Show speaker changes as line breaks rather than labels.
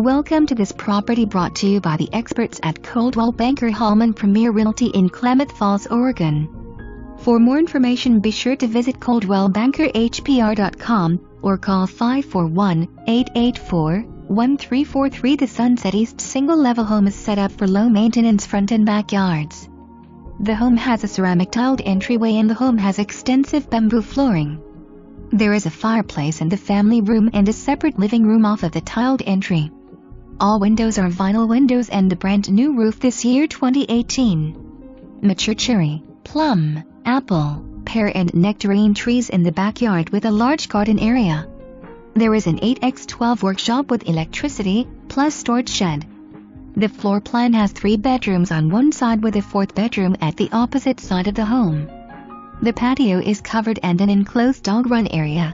Welcome to this property brought to you by the experts at Coldwell Banker Holman Premier Realty in Klamath Falls, Oregon. For more information, be sure to visit coldwellbankerhpr.com or call 541-884-1343. The Sunset East single-level home is set up for low-maintenance front and backyards. The home has a ceramic tiled entryway and the home has extensive bamboo flooring. There is a fireplace in the family room and a separate living room off of the tiled entry. All windows are vinyl windows and a brand new roof this year 2018. Mature cherry, plum, apple, pear and nectarine trees in the backyard with a large garden area. There is an 8x12 workshop with electricity, plus storage shed. The floor plan has 3 bedrooms on one side with a 4th bedroom at the opposite side of the home. The patio is covered and an enclosed dog run area.